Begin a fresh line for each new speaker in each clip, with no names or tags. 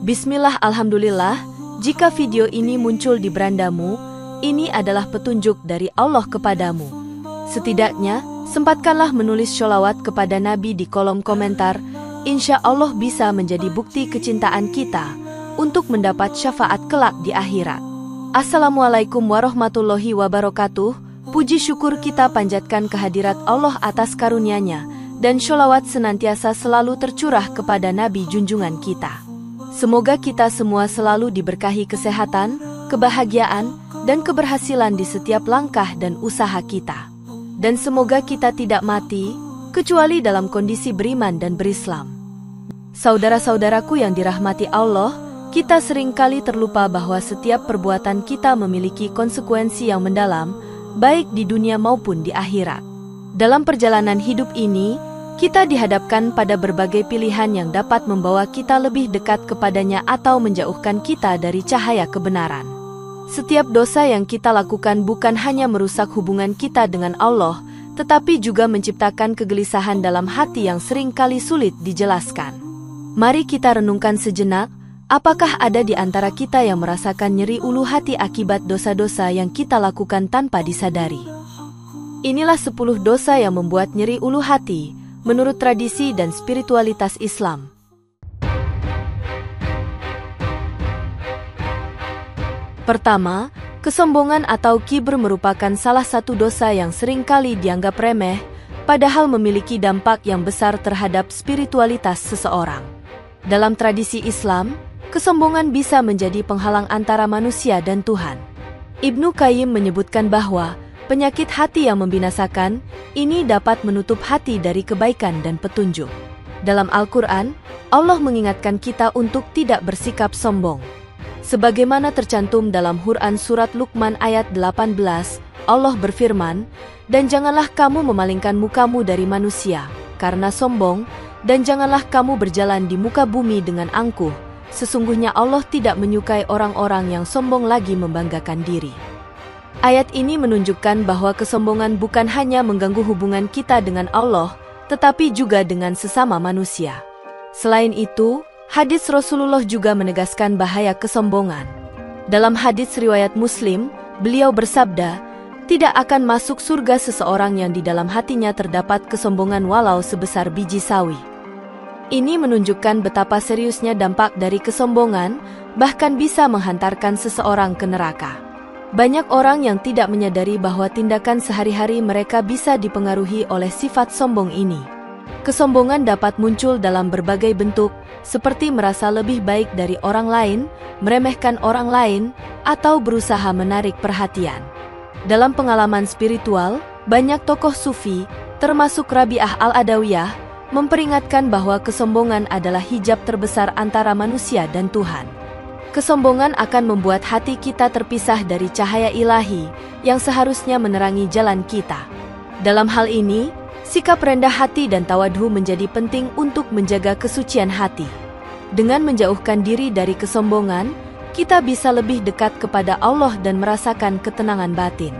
Bismillah, alhamdulillah, jika video ini muncul di berandamu, ini adalah petunjuk dari Allah kepadamu. Setidaknya, sempatkanlah menulis sholawat kepada Nabi di kolom komentar, insya Allah bisa menjadi bukti kecintaan kita untuk mendapat syafaat kelak di akhirat. Assalamualaikum warahmatullahi wabarakatuh. Puji syukur kita panjatkan kehadirat Allah atas karunia-Nya, dan sholawat senantiasa selalu tercurah kepada Nabi junjungan kita. Semoga kita semua selalu diberkahi kesehatan, kebahagiaan, dan keberhasilan di setiap langkah dan usaha kita. Dan semoga kita tidak mati, kecuali dalam kondisi beriman dan berislam. Saudara-saudaraku yang dirahmati Allah, kita seringkali terlupa bahwa setiap perbuatan kita memiliki konsekuensi yang mendalam, baik di dunia maupun di akhirat. Dalam perjalanan hidup ini, kita dihadapkan pada berbagai pilihan yang dapat membawa kita lebih dekat kepadanya atau menjauhkan kita dari cahaya kebenaran. Setiap dosa yang kita lakukan bukan hanya merusak hubungan kita dengan Allah, tetapi juga menciptakan kegelisahan dalam hati yang seringkali sulit dijelaskan. Mari kita renungkan sejenak, apakah ada di antara kita yang merasakan nyeri ulu hati akibat dosa-dosa yang kita lakukan tanpa disadari? Inilah 10 dosa yang membuat nyeri ulu hati, menurut tradisi dan spiritualitas Islam. Pertama, kesombongan atau kibr merupakan salah satu dosa yang seringkali dianggap remeh, padahal memiliki dampak yang besar terhadap spiritualitas seseorang. Dalam tradisi Islam, kesombongan bisa menjadi penghalang antara manusia dan Tuhan. Ibnu Qayyim menyebutkan bahwa penyakit hati yang membinasakan ini dapat menutup hati dari kebaikan dan petunjuk. Dalam Al-Quran, Allah mengingatkan kita untuk tidak bersikap sombong. Sebagaimana tercantum dalam Quran Surat Luqman ayat 18, Allah berfirman, "Dan janganlah kamu memalingkan mukamu dari manusia, karena sombong, dan janganlah kamu berjalan di muka bumi dengan angkuh. Sesungguhnya Allah tidak menyukai orang-orang yang sombong lagi membanggakan diri." Ayat ini menunjukkan bahwa kesombongan bukan hanya mengganggu hubungan kita dengan Allah, tetapi juga dengan sesama manusia. Selain itu, hadis Rasulullah juga menegaskan bahaya kesombongan. Dalam hadis riwayat Muslim, beliau bersabda, "Tidak akan masuk surga seseorang yang di dalam hatinya terdapat kesombongan walau sebesar biji sawi." Ini menunjukkan betapa seriusnya dampak dari kesombongan, bahkan bisa menghantarkan seseorang ke neraka. Banyak orang yang tidak menyadari bahwa tindakan sehari-hari mereka bisa dipengaruhi oleh sifat sombong ini. Kesombongan dapat muncul dalam berbagai bentuk, seperti merasa lebih baik dari orang lain, meremehkan orang lain, atau berusaha menarik perhatian. Dalam pengalaman spiritual, banyak tokoh sufi, termasuk Rabi'ah al-Adawiyah, memperingatkan bahwa kesombongan adalah hijab terbesar antara manusia dan Tuhan. Kesombongan akan membuat hati kita terpisah dari cahaya ilahi yang seharusnya menerangi jalan kita. Dalam hal ini, sikap rendah hati dan tawadhu menjadi penting untuk menjaga kesucian hati. Dengan menjauhkan diri dari kesombongan, kita bisa lebih dekat kepada Allah dan merasakan ketenangan batin.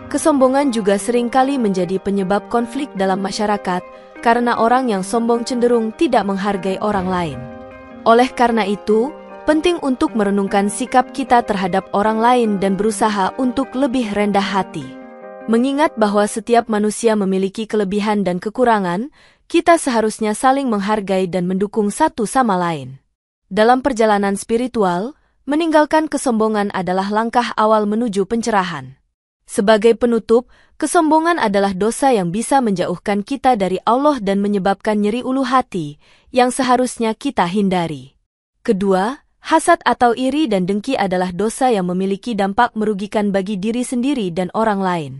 Kesombongan juga seringkali menjadi penyebab konflik dalam masyarakat, karena orang yang sombong cenderung tidak menghargai orang lain. Oleh karena itu, penting untuk merenungkan sikap kita terhadap orang lain dan berusaha untuk lebih rendah hati. Mengingat bahwa setiap manusia memiliki kelebihan dan kekurangan, kita seharusnya saling menghargai dan mendukung satu sama lain. Dalam perjalanan spiritual, meninggalkan kesombongan adalah langkah awal menuju pencerahan. Sebagai penutup, kesombongan adalah dosa yang bisa menjauhkan kita dari Allah dan menyebabkan nyeri ulu hati, yang seharusnya kita hindari. Kedua, hasad atau iri dan dengki adalah dosa yang memiliki dampak merugikan bagi diri sendiri dan orang lain.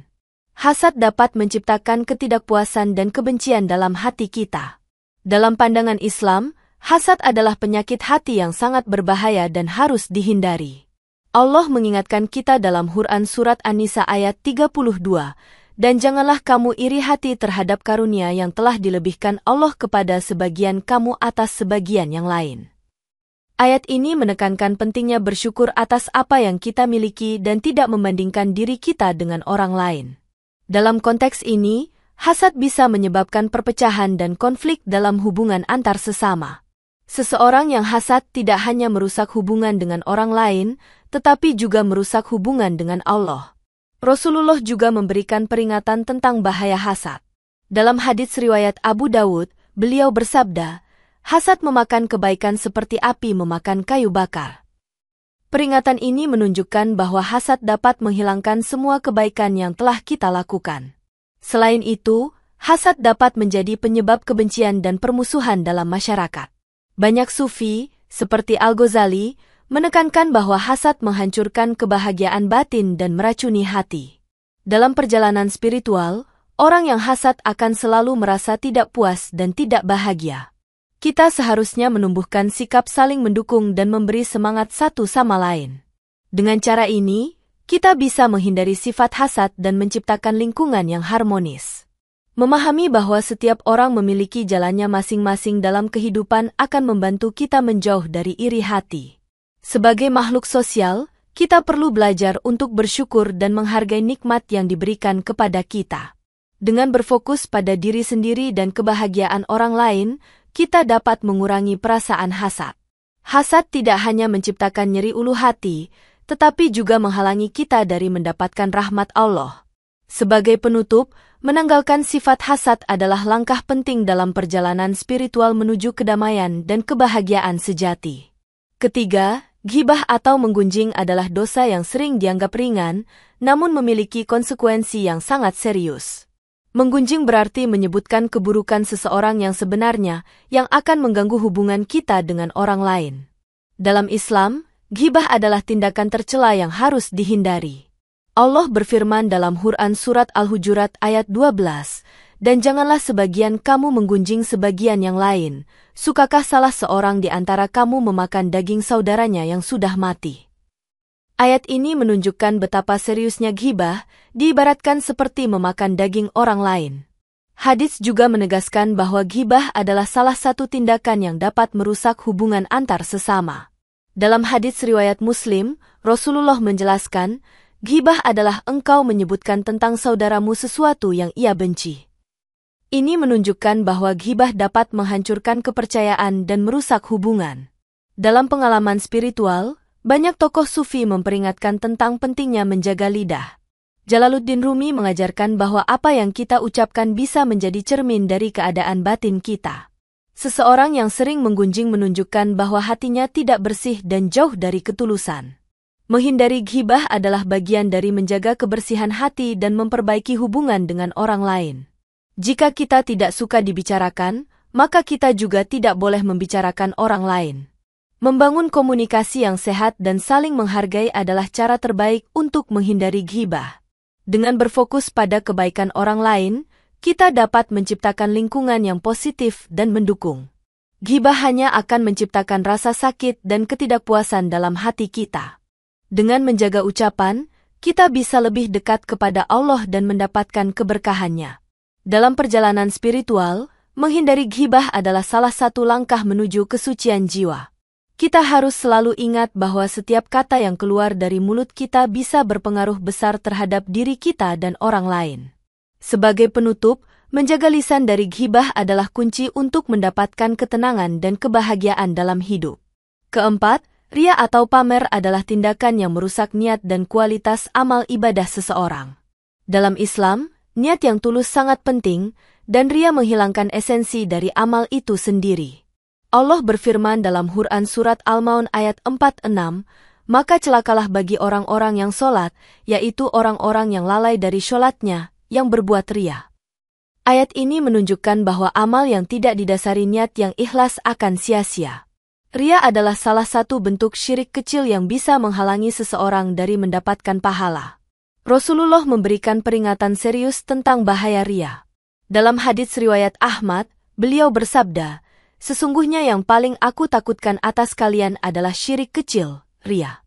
Hasad dapat menciptakan ketidakpuasan dan kebencian dalam hati kita. Dalam pandangan Islam, hasad adalah penyakit hati yang sangat berbahaya dan harus dihindari. Allah mengingatkan kita dalam Quran Surat An-Nisa ayat 32, "Dan janganlah kamu iri hati terhadap karunia yang telah dilebihkan Allah kepada sebagian kamu atas sebagian yang lain." Ayat ini menekankan pentingnya bersyukur atas apa yang kita miliki dan tidak membandingkan diri kita dengan orang lain. Dalam konteks ini, hasad bisa menyebabkan perpecahan dan konflik dalam hubungan antar sesama. Seseorang yang hasad tidak hanya merusak hubungan dengan orang lain, tetapi juga merusak hubungan dengan Allah. Rasulullah juga memberikan peringatan tentang bahaya hasad. Dalam hadits riwayat Abu Dawud, beliau bersabda, "Hasad memakan kebaikan seperti api memakan kayu bakar." Peringatan ini menunjukkan bahwa hasad dapat menghilangkan semua kebaikan yang telah kita lakukan. Selain itu, hasad dapat menjadi penyebab kebencian dan permusuhan dalam masyarakat. Banyak sufi, seperti Al-Ghazali, menekankan bahwa hasad menghancurkan kebahagiaan batin dan meracuni hati. Dalam perjalanan spiritual, orang yang hasad akan selalu merasa tidak puas dan tidak bahagia. Kita seharusnya menumbuhkan sikap saling mendukung dan memberi semangat satu sama lain. Dengan cara ini, kita bisa menghindari sifat hasad dan menciptakan lingkungan yang harmonis. Memahami bahwa setiap orang memiliki jalannya masing-masing dalam kehidupan akan membantu kita menjauh dari iri hati. Sebagai makhluk sosial, kita perlu belajar untuk bersyukur dan menghargai nikmat yang diberikan kepada kita. Dengan berfokus pada diri sendiri dan kebahagiaan orang lain, kita dapat mengurangi perasaan hasad. Hasad tidak hanya menciptakan nyeri ulu hati, tetapi juga menghalangi kita dari mendapatkan rahmat Allah. Sebagai penutup, menanggalkan sifat hasad adalah langkah penting dalam perjalanan spiritual menuju kedamaian dan kebahagiaan sejati. Ketiga, ghibah atau menggunjing adalah dosa yang sering dianggap ringan, namun memiliki konsekuensi yang sangat serius. Menggunjing berarti menyebutkan keburukan seseorang yang sebenarnya, yang akan mengganggu hubungan kita dengan orang lain. Dalam Islam, ghibah adalah tindakan tercela yang harus dihindari. Allah berfirman dalam Quran Surat Al-Hujurat ayat 12, "Dan janganlah sebagian kamu menggunjing sebagian yang lain. Sukakah salah seorang di antara kamu memakan daging saudaranya yang sudah mati?" Ayat ini menunjukkan betapa seriusnya ghibah, diibaratkan seperti memakan daging orang lain. Hadits juga menegaskan bahwa ghibah adalah salah satu tindakan yang dapat merusak hubungan antar sesama. Dalam hadits riwayat Muslim, Rasulullah menjelaskan, ghibah adalah engkau menyebutkan tentang saudaramu sesuatu yang ia benci. Ini menunjukkan bahwa ghibah dapat menghancurkan kepercayaan dan merusak hubungan. Dalam pengalaman spiritual, banyak tokoh sufi memperingatkan tentang pentingnya menjaga lidah. Jalaluddin Rumi mengajarkan bahwa apa yang kita ucapkan bisa menjadi cermin dari keadaan batin kita. Seseorang yang sering menggunjing menunjukkan bahwa hatinya tidak bersih dan jauh dari ketulusan. Menghindari ghibah adalah bagian dari menjaga kebersihan hati dan memperbaiki hubungan dengan orang lain. Jika kita tidak suka dibicarakan, maka kita juga tidak boleh membicarakan orang lain. Membangun komunikasi yang sehat dan saling menghargai adalah cara terbaik untuk menghindari ghibah. Dengan berfokus pada kebaikan orang lain, kita dapat menciptakan lingkungan yang positif dan mendukung. Ghibah hanya akan menciptakan rasa sakit dan ketidakpuasan dalam hati kita. Dengan menjaga ucapan, kita bisa lebih dekat kepada Allah dan mendapatkan keberkahannya. Dalam perjalanan spiritual, menghindari ghibah adalah salah satu langkah menuju kesucian jiwa. Kita harus selalu ingat bahwa setiap kata yang keluar dari mulut kita bisa berpengaruh besar terhadap diri kita dan orang lain. Sebagai penutup, menjaga lisan dari ghibah adalah kunci untuk mendapatkan ketenangan dan kebahagiaan dalam hidup. Keempat, ria atau pamer adalah tindakan yang merusak niat dan kualitas amal ibadah seseorang. Dalam Islam, niat yang tulus sangat penting, dan ria menghilangkan esensi dari amal itu sendiri. Allah berfirman dalam Quran Surat Al-Maun ayat 46, "Maka celakalah bagi orang-orang yang sholat, yaitu orang-orang yang lalai dari sholatnya, yang berbuat ria." Ayat ini menunjukkan bahwa amal yang tidak didasari niat yang ikhlas akan sia-sia. Ria adalah salah satu bentuk syirik kecil yang bisa menghalangi seseorang dari mendapatkan pahala. Rasulullah memberikan peringatan serius tentang bahaya ria. Dalam hadits riwayat Ahmad, beliau bersabda, "Sesungguhnya yang paling aku takutkan atas kalian adalah syirik kecil, ria."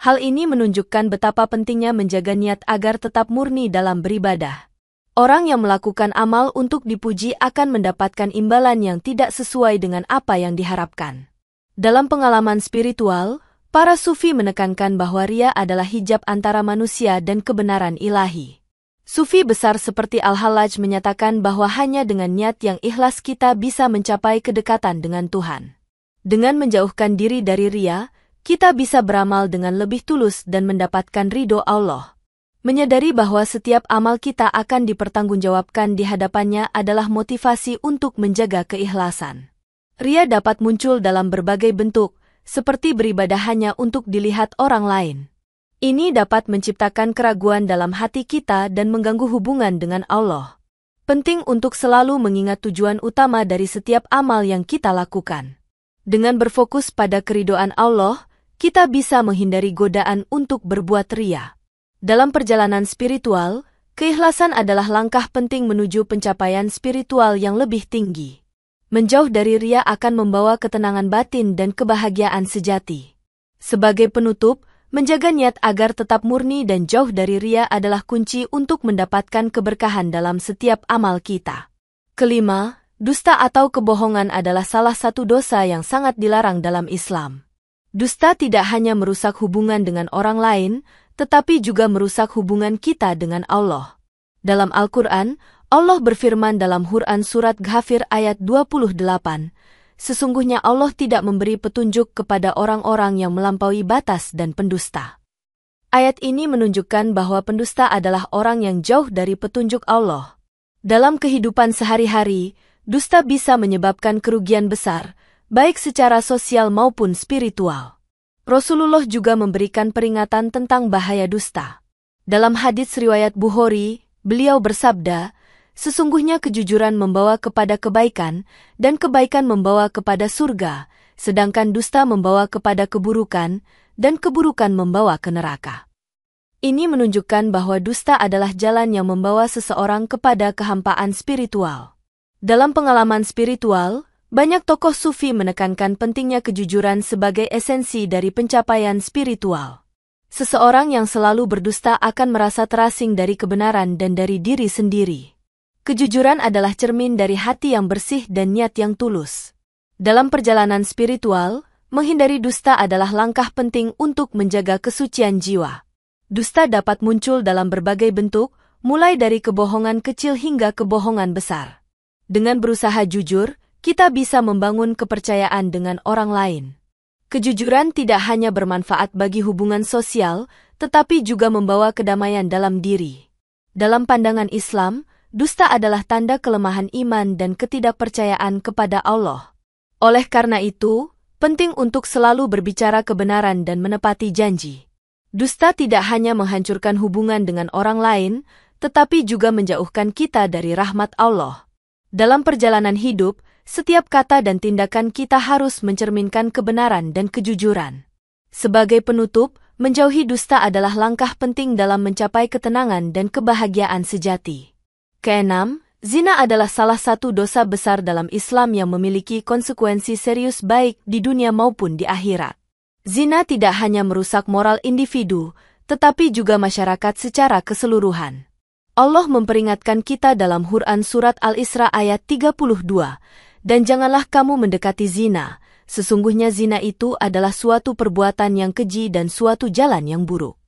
Hal ini menunjukkan betapa pentingnya menjaga niat agar tetap murni dalam beribadah. Orang yang melakukan amal untuk dipuji akan mendapatkan imbalan yang tidak sesuai dengan apa yang diharapkan. Dalam pengalaman spiritual, para sufi menekankan bahwa ria adalah hijab antara manusia dan kebenaran ilahi. Sufi besar seperti Al-Hallaj menyatakan bahwa hanya dengan niat yang ikhlas kita bisa mencapai kedekatan dengan Tuhan. Dengan menjauhkan diri dari ria, kita bisa beramal dengan lebih tulus dan mendapatkan ridho Allah. Menyadari bahwa setiap amal kita akan dipertanggungjawabkan di hadapannya adalah motivasi untuk menjaga keikhlasan. Ria dapat muncul dalam berbagai bentuk, seperti beribadah hanya untuk dilihat orang lain. Ini dapat menciptakan keraguan dalam hati kita dan mengganggu hubungan dengan Allah. Penting untuk selalu mengingat tujuan utama dari setiap amal yang kita lakukan. Dengan berfokus pada keridhaan Allah, kita bisa menghindari godaan untuk berbuat ria. Dalam perjalanan spiritual, keikhlasan adalah langkah penting menuju pencapaian spiritual yang lebih tinggi. Menjauh dari ria akan membawa ketenangan batin dan kebahagiaan sejati. Sebagai penutup, menjaga niat agar tetap murni dan jauh dari ria adalah kunci untuk mendapatkan keberkahan dalam setiap amal kita. Kelima, dusta atau kebohongan adalah salah satu dosa yang sangat dilarang dalam Islam. Dusta tidak hanya merusak hubungan dengan orang lain, tetapi juga merusak hubungan kita dengan Allah. Dalam Al-Quran, Allah berfirman dalam Quran Surat Ghafir ayat 28, sesungguhnya Allah tidak memberi petunjuk kepada orang-orang yang melampaui batas dan pendusta. Ayat ini menunjukkan bahwa pendusta adalah orang yang jauh dari petunjuk Allah. Dalam kehidupan sehari-hari, dusta bisa menyebabkan kerugian besar, baik secara sosial maupun spiritual. Rasulullah juga memberikan peringatan tentang bahaya dusta. Dalam hadits riwayat Bukhari, beliau bersabda, sesungguhnya kejujuran membawa kepada kebaikan, dan kebaikan membawa kepada surga, sedangkan dusta membawa kepada keburukan, dan keburukan membawa ke neraka. Ini menunjukkan bahwa dusta adalah jalan yang membawa seseorang kepada kehampaan spiritual. Dalam pengalaman spiritual, banyak tokoh sufi menekankan pentingnya kejujuran sebagai esensi dari pencapaian spiritual. Seseorang yang selalu berdusta akan merasa terasing dari kebenaran dan dari diri sendiri. Kejujuran adalah cermin dari hati yang bersih dan niat yang tulus. Dalam perjalanan spiritual, menghindari dusta adalah langkah penting untuk menjaga kesucian jiwa. Dusta dapat muncul dalam berbagai bentuk, mulai dari kebohongan kecil hingga kebohongan besar. Dengan berusaha jujur, kita bisa membangun kepercayaan dengan orang lain. Kejujuran tidak hanya bermanfaat bagi hubungan sosial, tetapi juga membawa kedamaian dalam diri. Dalam pandangan Islam, dusta adalah tanda kelemahan iman dan ketidakpercayaan kepada Allah. Oleh karena itu, penting untuk selalu berbicara kebenaran dan menepati janji. Dusta tidak hanya menghancurkan hubungan dengan orang lain, tetapi juga menjauhkan kita dari rahmat Allah. Dalam perjalanan hidup, setiap kata dan tindakan kita harus mencerminkan kebenaran dan kejujuran. Sebagai penutup, menjauhi dusta adalah langkah penting dalam mencapai ketenangan dan kebahagiaan sejati. Keenam, zina adalah salah satu dosa besar dalam Islam yang memiliki konsekuensi serius baik di dunia maupun di akhirat. Zina tidak hanya merusak moral individu, tetapi juga masyarakat secara keseluruhan. Allah memperingatkan kita dalam Quran Surat Al-Isra ayat 32, dan janganlah kamu mendekati zina, sesungguhnya zina itu adalah suatu perbuatan yang keji dan suatu jalan yang buruk.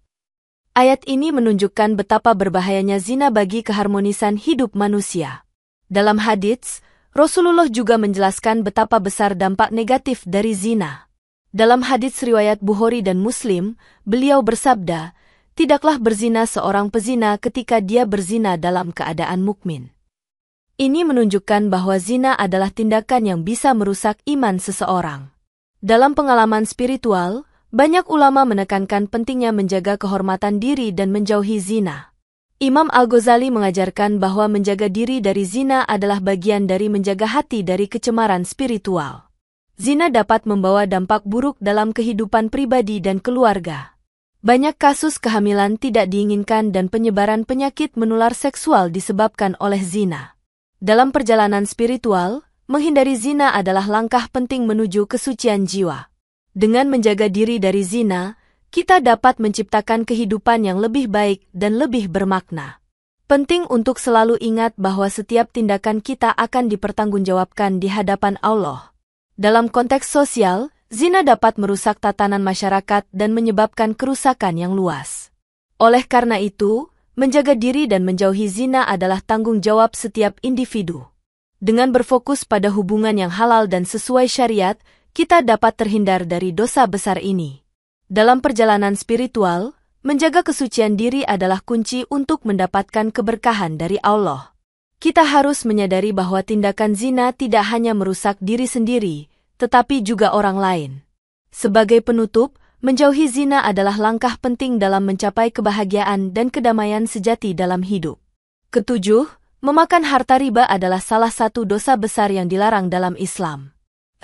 Ayat ini menunjukkan betapa berbahayanya zina bagi keharmonisan hidup manusia. Dalam hadits, Rasulullah juga menjelaskan betapa besar dampak negatif dari zina. Dalam hadits riwayat Bukhari dan Muslim, beliau bersabda, tidaklah berzina seorang pezina ketika dia berzina dalam keadaan mukmin. Ini menunjukkan bahwa zina adalah tindakan yang bisa merusak iman seseorang. Dalam pengalaman spiritual, banyak ulama menekankan pentingnya menjaga kehormatan diri dan menjauhi zina. Imam Al-Ghazali mengajarkan bahwa menjaga diri dari zina adalah bagian dari menjaga hati dari kecemaran spiritual. Zina dapat membawa dampak buruk dalam kehidupan pribadi dan keluarga. Banyak kasus kehamilan tidak diinginkan dan penyebaran penyakit menular seksual disebabkan oleh zina. Dalam perjalanan spiritual, menghindari zina adalah langkah penting menuju kesucian jiwa. Dengan menjaga diri dari zina, kita dapat menciptakan kehidupan yang lebih baik dan lebih bermakna. Penting untuk selalu ingat bahwa setiap tindakan kita akan dipertanggungjawabkan di hadapan Allah. Dalam konteks sosial, zina dapat merusak tatanan masyarakat dan menyebabkan kerusakan yang luas. Oleh karena itu, menjaga diri dan menjauhi zina adalah tanggung jawab setiap individu. Dengan berfokus pada hubungan yang halal dan sesuai syariat, kita dapat terhindar dari dosa besar ini. Dalam perjalanan spiritual, menjaga kesucian diri adalah kunci untuk mendapatkan keberkahan dari Allah. Kita harus menyadari bahwa tindakan zina tidak hanya merusak diri sendiri, tetapi juga orang lain. Sebagai penutup, menjauhi zina adalah langkah penting dalam mencapai kebahagiaan dan kedamaian sejati dalam hidup. Ketujuh, memakan harta riba adalah salah satu dosa besar yang dilarang dalam Islam.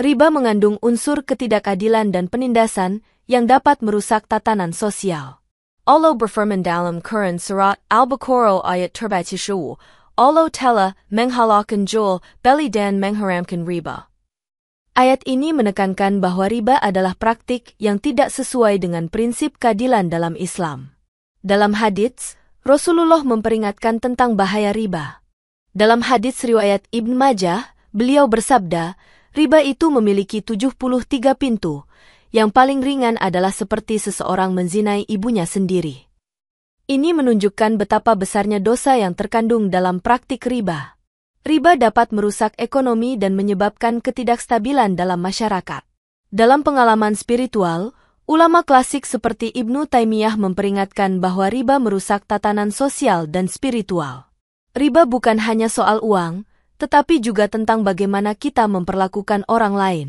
Riba mengandung unsur ketidakadilan dan penindasan yang dapat merusak tatanan sosial. Allah berfirman dalam Quran Surat Al-Baqarah ayat 37, Allah telah menghalalkan jual beli dan mengharamkan riba. Ayat ini menekankan bahwa riba adalah praktik yang tidak sesuai dengan prinsip keadilan dalam Islam. Dalam hadits, Rasulullah memperingatkan tentang bahaya riba. Dalam hadits riwayat Ibn Majah, beliau bersabda, riba itu memiliki 73 pintu, yang paling ringan adalah seperti seseorang menzinai ibunya sendiri. Ini menunjukkan betapa besarnya dosa yang terkandung dalam praktik riba. Riba dapat merusak ekonomi dan menyebabkan ketidakstabilan dalam masyarakat. Dalam pengalaman spiritual, ulama klasik seperti Ibnu Taimiyah memperingatkan bahwa riba merusak tatanan sosial dan spiritual. Riba bukan hanya soal uang, tetapi juga tentang bagaimana kita memperlakukan orang lain.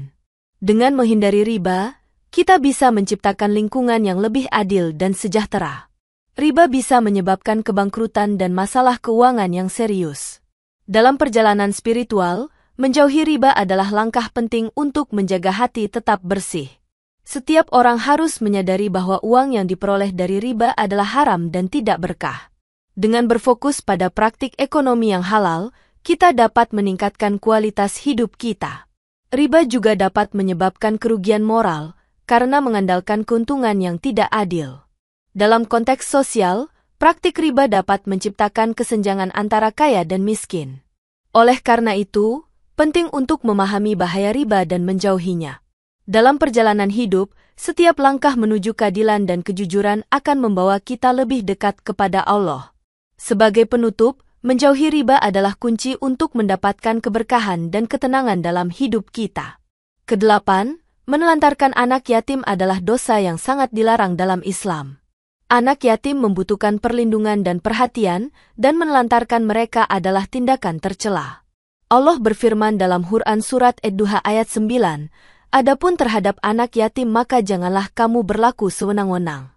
Dengan menghindari riba, kita bisa menciptakan lingkungan yang lebih adil dan sejahtera. Riba bisa menyebabkan kebangkrutan dan masalah keuangan yang serius. Dalam perjalanan spiritual, menjauhi riba adalah langkah penting untuk menjaga hati tetap bersih. Setiap orang harus menyadari bahwa uang yang diperoleh dari riba adalah haram dan tidak berkah. Dengan berfokus pada praktik ekonomi yang halal, kita dapat meningkatkan kualitas hidup kita. Riba juga dapat menyebabkan kerugian moral karena mengandalkan keuntungan yang tidak adil. Dalam konteks sosial, praktik riba dapat menciptakan kesenjangan antara kaya dan miskin. Oleh karena itu, penting untuk memahami bahaya riba dan menjauhinya. Dalam perjalanan hidup, setiap langkah menuju keadilan dan kejujuran akan membawa kita lebih dekat kepada Allah. Sebagai penutup, menjauhi riba adalah kunci untuk mendapatkan keberkahan dan ketenangan dalam hidup kita. Kedelapan, menelantarkan anak yatim adalah dosa yang sangat dilarang dalam Islam. Anak yatim membutuhkan perlindungan dan perhatian, dan menelantarkan mereka adalah tindakan tercela. Allah berfirman dalam Quran Surat Ad-Duha ayat 9, Adapun terhadap anak yatim maka janganlah kamu berlaku sewenang-wenang.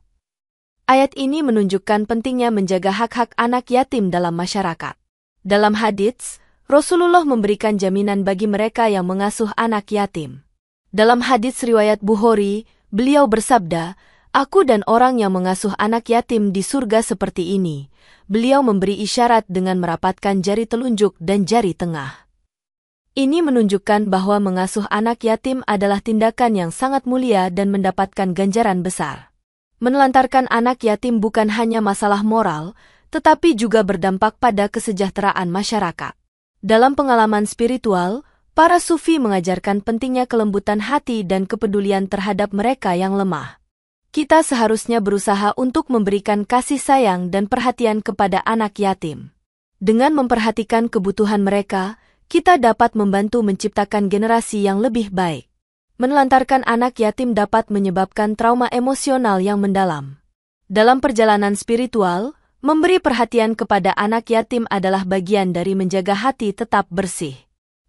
Ayat ini menunjukkan pentingnya menjaga hak-hak anak yatim dalam masyarakat. Dalam hadits, Rasulullah memberikan jaminan bagi mereka yang mengasuh anak yatim. Dalam hadits riwayat Bukhari, beliau bersabda, Aku dan orang yang mengasuh anak yatim di surga seperti ini. Beliau memberi isyarat dengan merapatkan jari telunjuk dan jari tengah. Ini menunjukkan bahwa mengasuh anak yatim adalah tindakan yang sangat mulia dan mendapatkan ganjaran besar. Menelantarkan anak yatim bukan hanya masalah moral, tetapi juga berdampak pada kesejahteraan masyarakat. Dalam pengalaman spiritual, para sufi mengajarkan pentingnya kelembutan hati dan kepedulian terhadap mereka yang lemah. Kita seharusnya berusaha untuk memberikan kasih sayang dan perhatian kepada anak yatim. Dengan memperhatikan kebutuhan mereka, kita dapat membantu menciptakan generasi yang lebih baik. Menelantarkan anak yatim dapat menyebabkan trauma emosional yang mendalam. Dalam perjalanan spiritual, memberi perhatian kepada anak yatim adalah bagian dari menjaga hati tetap bersih.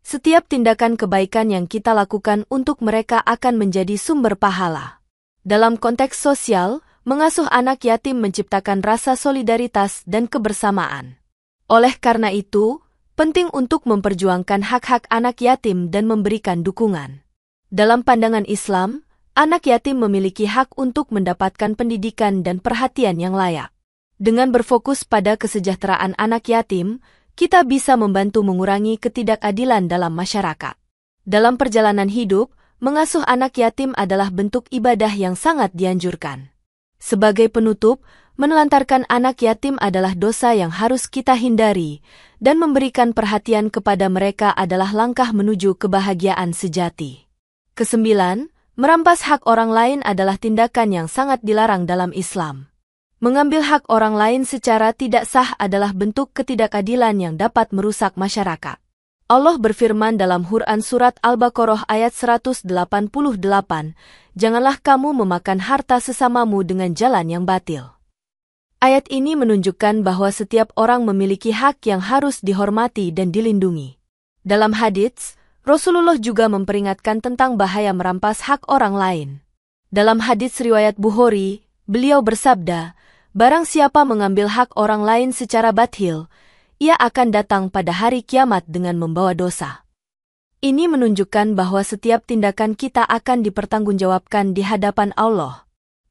Setiap tindakan kebaikan yang kita lakukan untuk mereka akan menjadi sumber pahala. Dalam konteks sosial, mengasuh anak yatim menciptakan rasa solidaritas dan kebersamaan. Oleh karena itu, penting untuk memperjuangkan hak-hak anak yatim dan memberikan dukungan. Dalam pandangan Islam, anak yatim memiliki hak untuk mendapatkan pendidikan dan perhatian yang layak. Dengan berfokus pada kesejahteraan anak yatim, kita bisa membantu mengurangi ketidakadilan dalam masyarakat. Dalam perjalanan hidup, mengasuh anak yatim adalah bentuk ibadah yang sangat dianjurkan. Sebagai penutup, menelantarkan anak yatim adalah dosa yang harus kita hindari, dan memberikan perhatian kepada mereka adalah langkah menuju kebahagiaan sejati. Kesembilan, merampas hak orang lain adalah tindakan yang sangat dilarang dalam Islam. Mengambil hak orang lain secara tidak sah adalah bentuk ketidakadilan yang dapat merusak masyarakat. Allah berfirman dalam Quran Surat Al-Baqarah ayat 188, "Janganlah kamu memakan harta sesamamu dengan jalan yang batil." Ayat ini menunjukkan bahwa setiap orang memiliki hak yang harus dihormati dan dilindungi. Dalam hadits, Rasulullah juga memperingatkan tentang bahaya merampas hak orang lain. Dalam hadits riwayat Bukhari, beliau bersabda, "Barang siapa mengambil hak orang lain secara batil, ia akan datang pada hari kiamat dengan membawa dosa." Ini menunjukkan bahwa setiap tindakan kita akan dipertanggungjawabkan di hadapan Allah.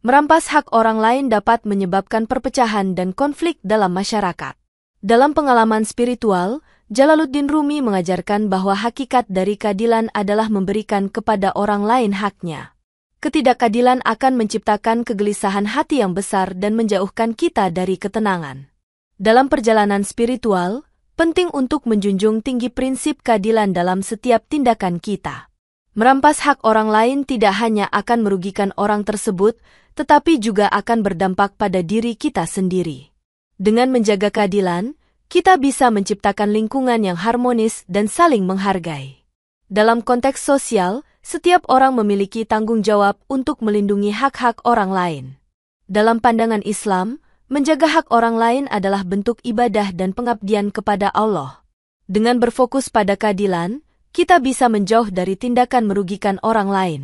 Merampas hak orang lain dapat menyebabkan perpecahan dan konflik dalam masyarakat. Dalam pengalaman spiritual, Jalaluddin Rumi mengajarkan bahwa hakikat dari keadilan adalah memberikan kepada orang lain haknya. Ketidakadilan akan menciptakan kegelisahan hati yang besar dan menjauhkan kita dari ketenangan. Dalam perjalanan spiritual, penting untuk menjunjung tinggi prinsip keadilan dalam setiap tindakan kita. Merampas hak orang lain tidak hanya akan merugikan orang tersebut, tetapi juga akan berdampak pada diri kita sendiri. Dengan menjaga keadilan, kita bisa menciptakan lingkungan yang harmonis dan saling menghargai. Dalam konteks sosial, setiap orang memiliki tanggung jawab untuk melindungi hak-hak orang lain. Dalam pandangan Islam, menjaga hak orang lain adalah bentuk ibadah dan pengabdian kepada Allah. Dengan berfokus pada keadilan, kita bisa menjauh dari tindakan merugikan orang lain.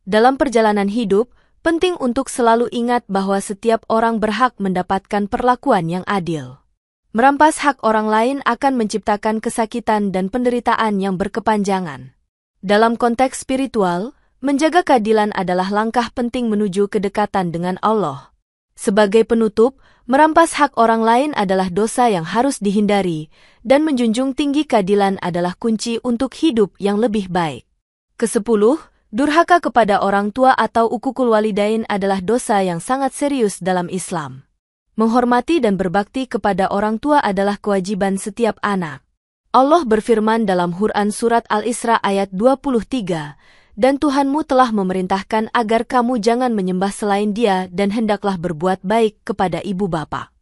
Dalam perjalanan hidup, penting untuk selalu ingat bahwa setiap orang berhak mendapatkan perlakuan yang adil. Merampas hak orang lain akan menciptakan kesakitan dan penderitaan yang berkepanjangan. Dalam konteks spiritual, menjaga keadilan adalah langkah penting menuju kedekatan dengan Allah. Sebagai penutup, merampas hak orang lain adalah dosa yang harus dihindari, dan menjunjung tinggi keadilan adalah kunci untuk hidup yang lebih baik. Kesepuluh, durhaka kepada orang tua atau uququl walidain adalah dosa yang sangat serius dalam Islam. Menghormati dan berbakti kepada orang tua adalah kewajiban setiap anak. Allah berfirman dalam Quran Surat Al-Isra ayat 23, "Dan Tuhanmu telah memerintahkan agar kamu jangan menyembah selain Dia dan hendaklah berbuat baik kepada ibu bapa."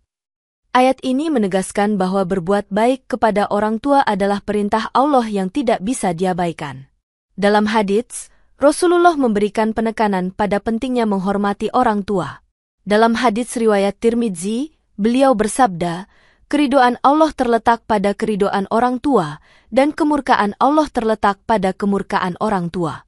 Ayat ini menegaskan bahwa berbuat baik kepada orang tua adalah perintah Allah yang tidak bisa diabaikan. Dalam hadits, Rasulullah memberikan penekanan pada pentingnya menghormati orang tua. Dalam hadits riwayat Tirmidzi, beliau bersabda, "Keridhaan Allah terletak pada keridhaan orang tua, dan kemurkaan Allah terletak pada kemurkaan orang tua."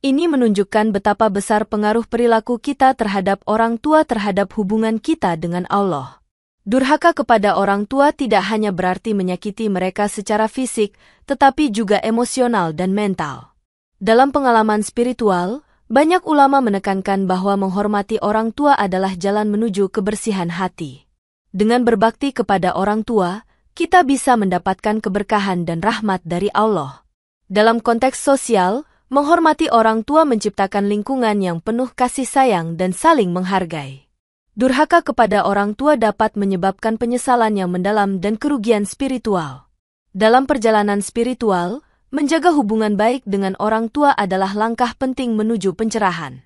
Ini menunjukkan betapa besar pengaruh perilaku kita terhadap orang tua terhadap hubungan kita dengan Allah. Durhaka kepada orang tua tidak hanya berarti menyakiti mereka secara fisik, tetapi juga emosional dan mental. Dalam pengalaman spiritual, banyak ulama menekankan bahwa menghormati orang tua adalah jalan menuju kebersihan hati. Dengan berbakti kepada orang tua, kita bisa mendapatkan keberkahan dan rahmat dari Allah. Dalam konteks sosial, menghormati orang tua menciptakan lingkungan yang penuh kasih sayang dan saling menghargai. Durhaka kepada orang tua dapat menyebabkan penyesalan yang mendalam dan kerugian spiritual. Dalam perjalanan spiritual, menjaga hubungan baik dengan orang tua adalah langkah penting menuju pencerahan.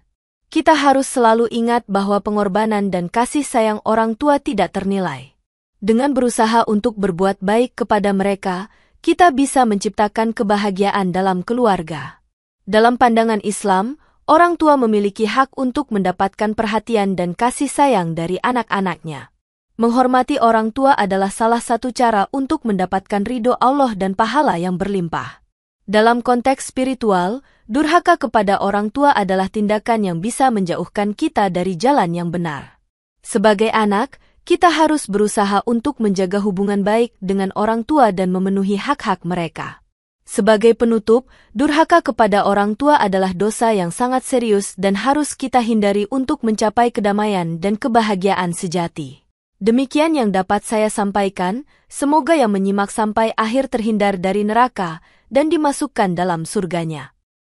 Kita harus selalu ingat bahwa pengorbanan dan kasih sayang orang tua tidak ternilai. Dengan berusaha untuk berbuat baik kepada mereka, kita bisa menciptakan kebahagiaan dalam keluarga. Dalam pandangan Islam, orang tua memiliki hak untuk mendapatkan perhatian dan kasih sayang dari anak-anaknya. Menghormati orang tua adalah salah satu cara untuk mendapatkan ridho Allah dan pahala yang berlimpah. Dalam konteks spiritual, durhaka kepada orang tua adalah tindakan yang bisa menjauhkan kita dari jalan yang benar. Sebagai anak, kita harus berusaha untuk menjaga hubungan baik dengan orang tua dan memenuhi hak-hak mereka. Sebagai penutup, durhaka kepada orang tua adalah dosa yang sangat serius dan harus kita hindari untuk mencapai kedamaian dan kebahagiaan sejati. Demikian yang dapat saya sampaikan, semoga yang menyimak sampai akhir terhindar dari neraka dan dimasukkan dalam surganya.